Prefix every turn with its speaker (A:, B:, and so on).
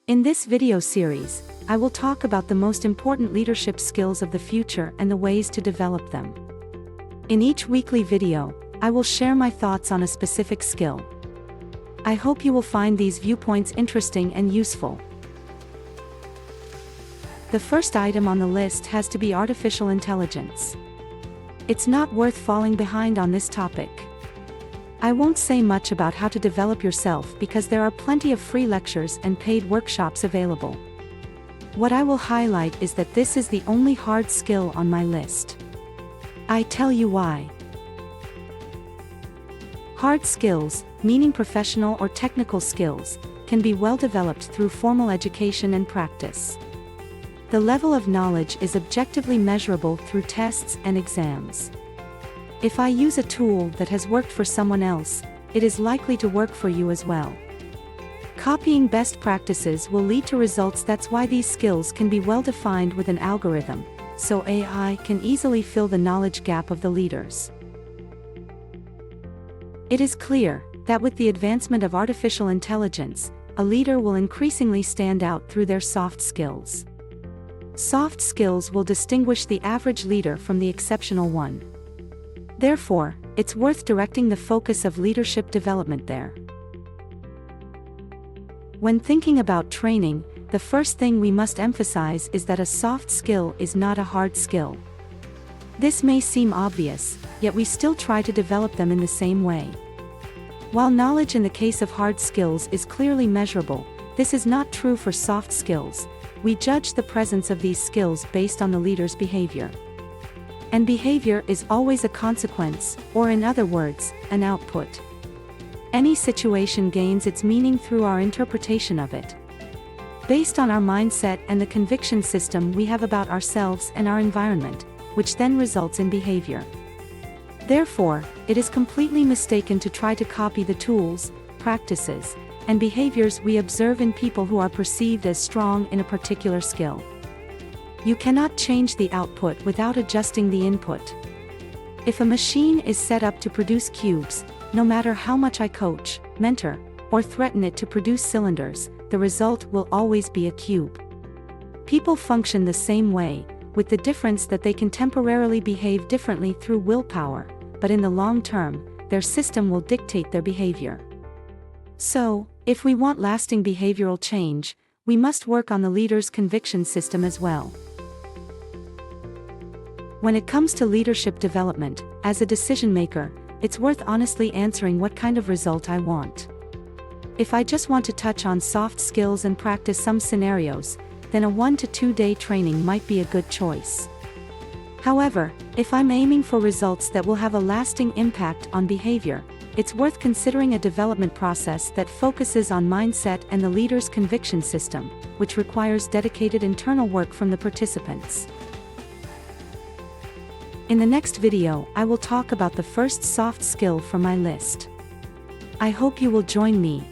A: In this video series, I will talk about the most important leadership skills of the future and the ways to develop them. In each weekly video, I will share my thoughts on a specific skill. I hope you will find these viewpoints interesting and useful. The first item on the list has to be artificial intelligence. It's not worth falling behind on this topic. I won't say much about how to develop yourself because there are plenty of free lectures and paid workshops available. What I will highlight is that this is the only hard skill on my list. I tell you why. Hard skills, meaning professional or technical skills, can be well developed through formal education and practice. The level of knowledge is objectively measurable through tests and exams. If I use a tool that has worked for someone else, it is likely to work for you as well. Copying best practices will lead to results. That's why these skills can be well defined with an algorithm, so AI can easily fill the knowledge gap of the leaders. It is clear that with the advancement of artificial intelligence, a leader will increasingly stand out through their soft skills. Soft skills will distinguish the average leader from the exceptional one. Therefore, it's worth directing the focus of leadership development there. When thinking about training, the first thing we must emphasize is that a soft skill is not a hard skill. This may seem obvious, yet we still try to develop them in the same way. While knowledge in the case of hard skills is clearly measurable, this is not true for soft skills. We judge the presence of these skills based on the leader's behavior. And behavior is always a consequence, or in other words, an output. Any situation gains its meaning through our interpretation of it. Based on our mindset and the conviction system we have about ourselves and our environment, which then results in behavior. Therefore, it is completely mistaken to try to copy the tools, practices, and behaviors we observe in people who are perceived as strong in a particular skill. You cannot change the output without adjusting the input. If a machine is set up to produce cubes, no matter how much I coach, mentor, or threaten it to produce cylinders, the result will always be a cube. People function the same way, with the difference that they can temporarily behave differently through willpower, but in the long term, their system will dictate their behavior. So, if we want lasting behavioral change, we must work on the leader's conviction system as well. When it comes to leadership development, as a decision maker, it's worth honestly answering what kind of result I want. If I just want to touch on soft skills and practice some scenarios, then a 1 to 2 day training might be a good choice. However, if I'm aiming for results that will have a lasting impact on behavior, it's worth considering a development process that focuses on mindset and the leader's conviction system, which requires dedicated internal work from the participants. In the next video, I will talk about the first soft skill from my list. I hope you will join me.